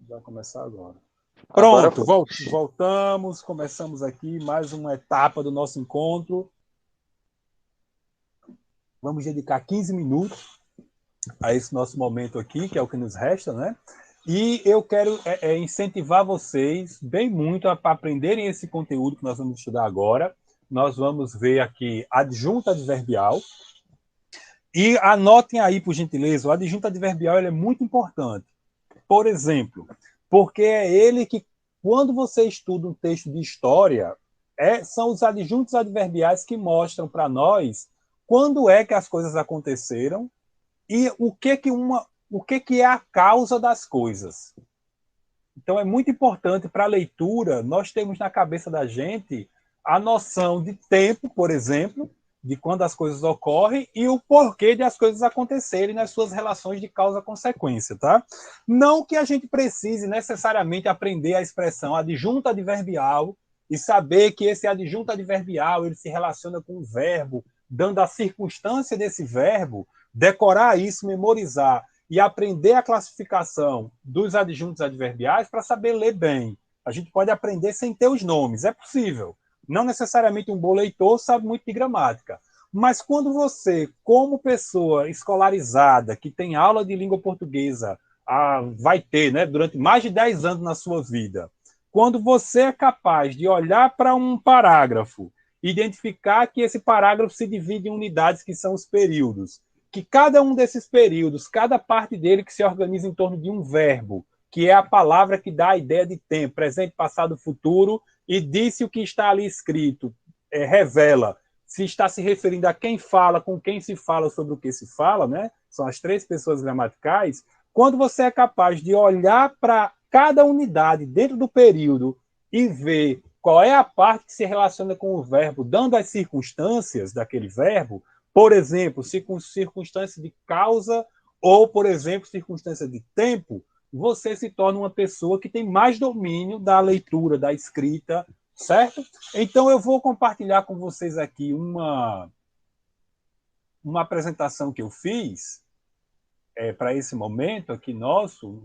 Vai começar agora. Agora Pronto, voltamos, começamos aqui mais uma etapa do nosso encontro. Vamos dedicar 15 minutos a esse nosso momento aqui, que é o que nos resta, né? E eu quero incentivar vocês bem muito a aprenderem esse conteúdo que nós vamos estudar agora. Nós vamos ver aqui adjunto adverbial. E anotem aí, por gentileza, o adjunto adverbial ele é muito importante. Por exemplo, porque é ele que, quando você estuda um texto de história, são os adjuntos adverbiais que mostram para nós quando é que as coisas aconteceram e o que é a causa das coisas. Então, é muito importante para a leitura, nós temos na cabeça da gente a noção de tempo, por exemplo, de quando as coisas ocorrem e o porquê de as coisas acontecerem nas suas relações de causa-consequência, tá? Não que a gente precise necessariamente aprender a expressão adjunto adverbial e saber que esse adjunto adverbial ele se relaciona com o verbo, dando a circunstância desse verbo, decorar isso, memorizar e aprender a classificação dos adjuntos adverbiais para saber ler bem. A gente pode aprender sem ter os nomes, é possível. Não necessariamente um bom leitor sabe muito de gramática. Mas quando você, como pessoa escolarizada, que tem aula de língua portuguesa, vai ter, né, durante mais de 10 anos na sua vida, quando você é capaz de olhar para um parágrafo, identificar que esse parágrafo se divide em unidades que são os períodos, que cada um desses períodos, cada parte dele que se organiza em torno de um verbo, que é a palavra que dá a ideia de tempo, presente, passado, futuro, e disse o que está ali escrito, revela se está se referindo a quem fala, com quem se fala, sobre o que se fala, né? São as três pessoas gramaticais. Quando você é capaz de olhar para cada unidade dentro do período e ver qual é a parte que se relaciona com o verbo, dando as circunstâncias daquele verbo, por exemplo, circunstância de causa ou, por exemplo, circunstância de tempo, você se torna uma pessoa que tem mais domínio da leitura, da escrita, certo? Então, eu vou compartilhar com vocês aqui uma apresentação que eu fiz para esse momento aqui nosso.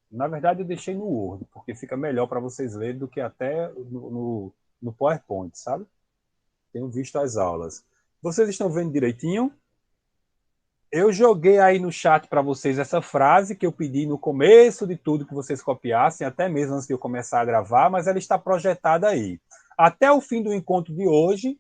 Na verdade, eu deixei no Word, porque fica melhor para vocês lerem do que até no PowerPoint, sabe? Tenho visto as aulas. Vocês estão vendo direitinho? Eu joguei aí no chat para vocês essa frase que eu pedi no começo de tudo que vocês copiassem, até mesmo antes de eu começar a gravar, mas ela está projetada aí. Até o fim do encontro de hoje,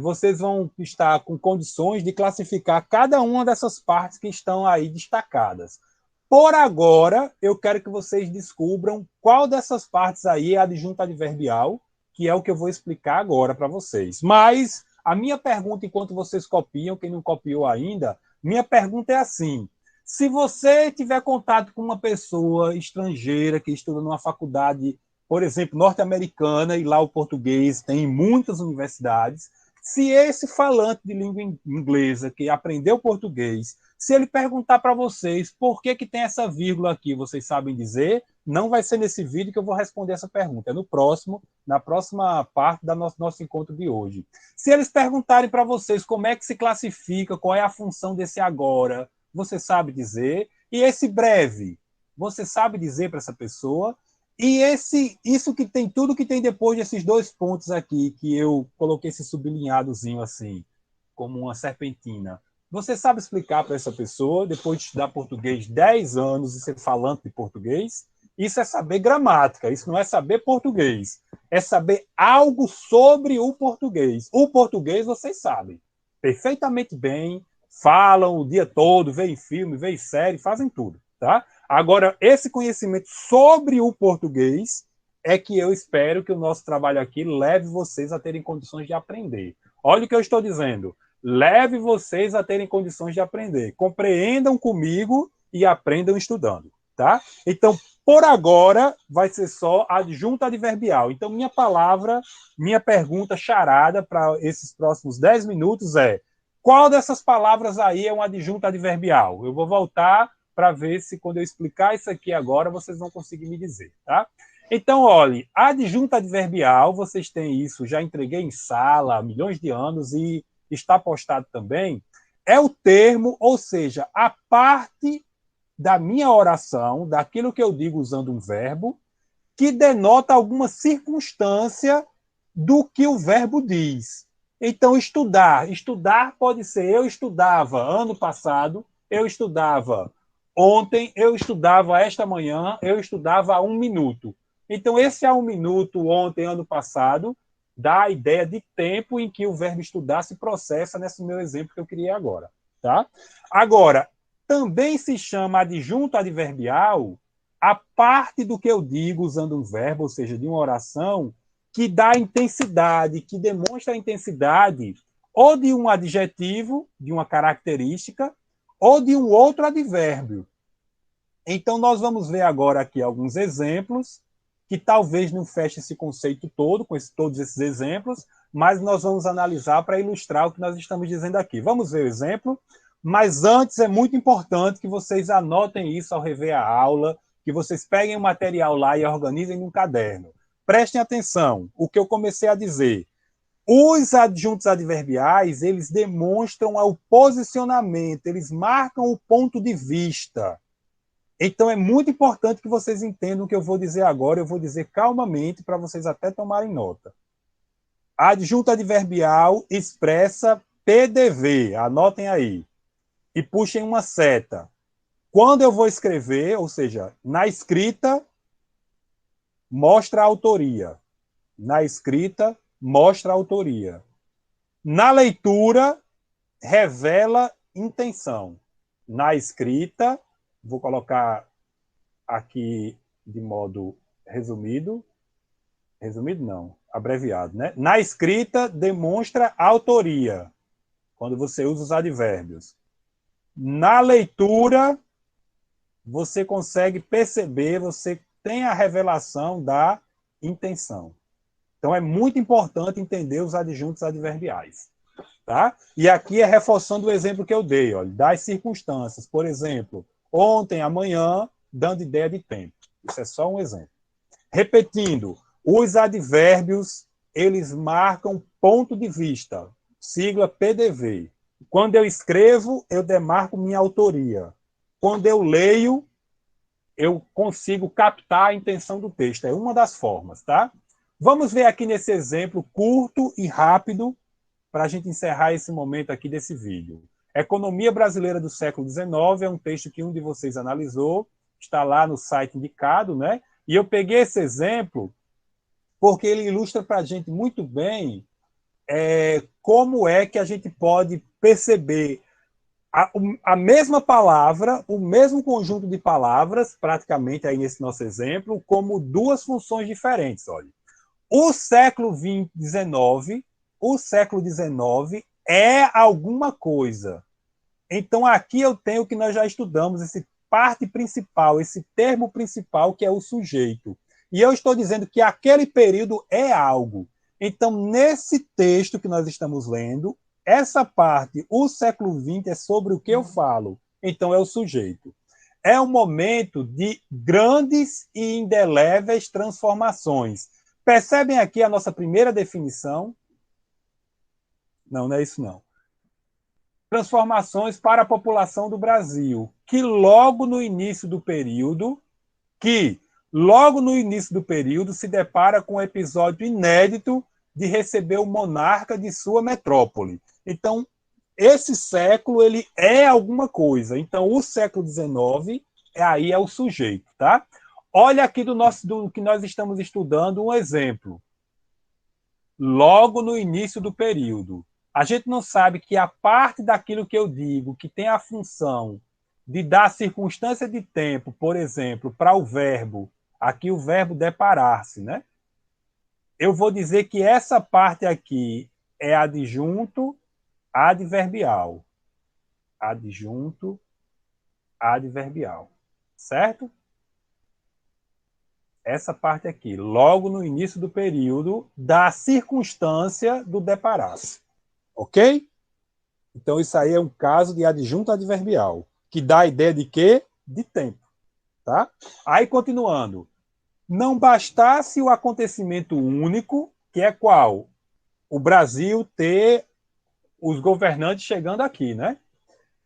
vocês vão estar com condições de classificar cada uma dessas partes que estão aí destacadas. Por agora, eu quero que vocês descubram qual dessas partes aí é adjunto adverbial, que é o que eu vou explicar agora para vocês. Mas a minha pergunta, enquanto vocês copiam, quem não copiou ainda, minha pergunta é assim: se você tiver contato com uma pessoa estrangeira que estuda numa faculdade, por exemplo, norte-americana, e lá o português tem em muitas universidades, se esse falante de língua inglesa que aprendeu português, se ele perguntar para vocês por que tem essa vírgula aqui, vocês sabem dizer? Não vai ser nesse vídeo que eu vou responder essa pergunta, é no próximo, na próxima parte do nosso encontro de hoje. Se eles perguntarem para vocês como é que se classifica, qual é a função desse agora, você sabe dizer? E esse breve, você sabe dizer para essa pessoa? E isso que tem, tudo que tem depois desses dois pontos aqui, que eu coloquei esse sublinhadozinho assim, como uma serpentina. Você sabe explicar para essa pessoa, depois de estudar português 10 anos e ser falante de português? Isso é saber gramática, isso não é saber português. É saber algo sobre o português. O português vocês sabem perfeitamente bem, falam o dia todo, veem filme, veem série, fazem tudo, tá? Agora, esse conhecimento sobre o português é que eu espero que o nosso trabalho aqui leve vocês a terem condições de aprender. Olha o que eu estou dizendo. Leve vocês a terem condições de aprender. Compreendam comigo e aprendam estudando, tá? Então, por agora, vai ser só adjunto adverbial. Então, minha pergunta charada para esses próximos 10 minutos é: qual dessas palavras aí é um adjunto adverbial? Eu vou voltar para ver se, quando eu explicar isso aqui agora, vocês vão conseguir me dizer, tá? Então, olhe, adjunto adverbial, vocês têm isso, já entreguei em sala há milhões de anos e está postado também, é o termo, ou seja, a parte da minha oração, daquilo que eu digo usando um verbo, que denota alguma circunstância do que o verbo diz. Então, estudar. Estudar pode ser eu estudava ano passado, eu estudava ontem, eu estudava esta manhã, eu estudava há 1 minuto. Então, esse há 1 minuto, ontem, ano passado, dá a ideia de tempo em que o verbo estudar se processa nesse meu exemplo que eu criei agora. Tá? Agora, também se chama adjunto adverbial a parte do que eu digo usando um verbo, ou seja, de uma oração, que dá intensidade, que demonstra a intensidade ou de um adjetivo, de uma característica, ou de um outro advérbio. Então, nós vamos ver agora aqui alguns exemplos, que talvez não feche esse conceito todo, com todos esses exemplos, mas nós vamos analisar para ilustrar o que nós estamos dizendo aqui. Vamos ver o exemplo, mas antes é muito importante que vocês anotem isso ao rever a aula, que vocês peguem o material lá e organizem num caderno. Prestem atenção, o que eu comecei a dizer. Os adjuntos adverbiais, eles demonstram o posicionamento, eles marcam o ponto de vista. Então, é muito importante que vocês entendam o que eu vou dizer agora. Eu vou dizer calmamente para vocês até tomarem nota. Adjunto adverbial expressa PDV. Anotem aí. E puxem uma seta. Quando eu vou escrever, ou seja, na escrita, mostra a autoria. Na escrita, mostra a autoria. Na leitura, revela intenção. Na escrita, vou colocar aqui de modo resumido. Resumido não, abreviado, né? Na escrita, demonstra autoria, quando você usa os advérbios. Na leitura, você consegue perceber, você tem a revelação da intenção. Então, é muito importante entender os adjuntos adverbiais. Tá? E aqui é reforçando o exemplo que eu dei, ó, das circunstâncias. Por exemplo, ontem, amanhã, dando ideia de tempo. Isso é só um exemplo. Repetindo, os advérbios, eles marcam ponto de vista, sigla PDV. Quando eu escrevo, eu demarco minha autoria. Quando eu leio, eu consigo captar a intenção do texto. É uma das formas, tá? Vamos ver aqui nesse exemplo curto e rápido para a gente encerrar esse momento aqui desse vídeo. Economia Brasileira do Século XIX é um texto que um de vocês analisou, está lá no site indicado, né? E eu peguei esse exemplo porque ele ilustra para a gente muito bem como é que a gente pode perceber a mesma palavra, o mesmo conjunto de palavras, praticamente aí nesse nosso exemplo, como duas funções diferentes. Olha, o século XIX, é alguma coisa. Então aqui eu tenho o que nós já estudamos, esse parte principal, esse termo principal que é o sujeito. E eu estou dizendo que aquele período é algo. Então, nesse texto que nós estamos lendo, essa parte, o século XX, é sobre o que eu falo. Então, é o sujeito. É um momento de grandes e indeléveis transformações. Percebem aqui a nossa primeira definição? Não, não é isso não. Transformações para a população do Brasil, que logo no início do período se depara com um episódio inédito de receber o monarca de sua metrópole. Então, esse século ele é alguma coisa. Então, o século XIX aí é o sujeito, tá? Olha aqui do que nós estamos estudando um exemplo. Logo no início do período. A gente não sabe que a parte daquilo que eu digo, que tem a função de dar circunstância de tempo, por exemplo, para o verbo, aqui o verbo deparar-se, né? Eu vou dizer que essa parte aqui é adjunto adverbial. Adjunto adverbial. Certo? Essa parte aqui, logo no início do período, da circunstância do deparar-se. Ok? Então, isso aí é um caso de adjunto adverbial, que dá a ideia de quê? De tempo. Tá? Aí, continuando. Não bastasse o acontecimento único, que é qual? O Brasil ter os governantes chegando aqui, né?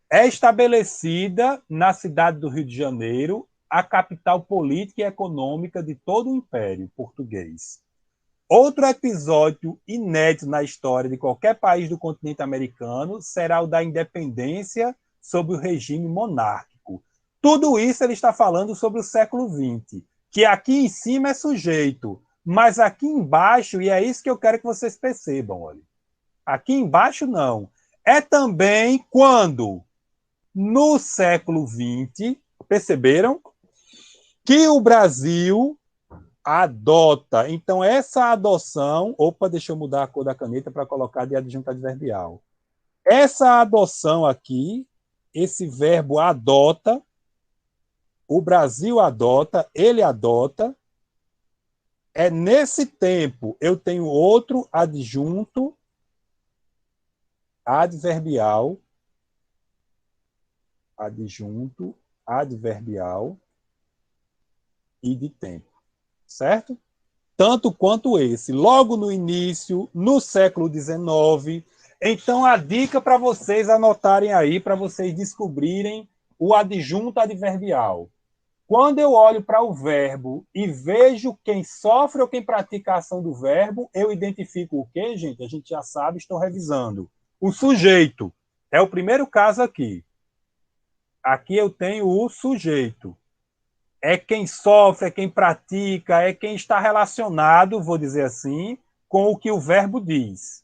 é estabelecida na cidade do Rio de Janeiro, a capital política e econômica de todo o Império Português. Outro episódio inédito na história de qualquer país do continente americano será o da independência sob o regime monárquico. Tudo isso ele está falando sobre o século XX, que aqui em cima é sujeito, mas aqui embaixo, e é isso que eu quero que vocês percebam, olha, aqui embaixo não. É também quando, no século XX, perceberam que o Brasil adota. Então, essa adoção. Opa, deixa eu mudar a cor da caneta para colocar de adjunto adverbial. Essa adoção aqui, esse verbo adota, o Brasil adota, ele adota. É nesse tempo eu tenho outro adjunto adverbial, adjunto adverbial e de tempo, certo? Tanto quanto esse, logo no início, no século XIX. Então, a dica para vocês anotarem aí, para vocês descobrirem o adjunto adverbial. Quando eu olho para o verbo e vejo quem sofre ou quem pratica a ação do verbo, eu identifico o quê, gente? A gente já sabe, estou revisando. O sujeito. É o primeiro caso aqui. Aqui eu tenho o sujeito. É quem sofre, é quem pratica, é quem está relacionado, vou dizer assim, com o que o verbo diz.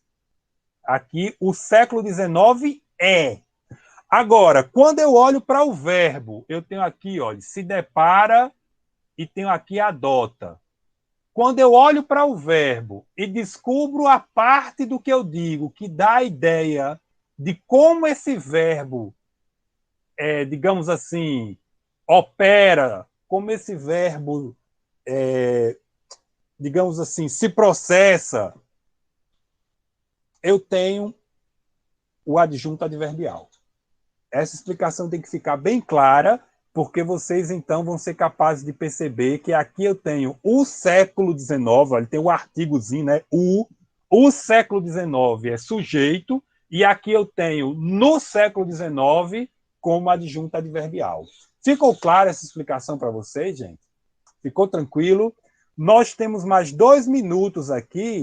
Aqui, o século XIX é. Agora, quando eu olho para o verbo, eu tenho aqui, olha, se depara e tenho aqui adota. Quando eu olho para o verbo e descubro a parte do que eu digo que dá a ideia de como esse verbo, digamos assim, opera, como esse verbo, digamos assim, se processa, eu tenho o adjunto adverbial. Essa explicação tem que ficar bem clara, porque vocês então vão ser capazes de perceber que aqui eu tenho o século XIX, olha, tem o artigozinho, né? O século XIX é sujeito, e aqui eu tenho no século XIX como adjunto adverbial. Ficou clara essa explicação para vocês, gente? Ficou tranquilo? Nós temos mais 2 minutos aqui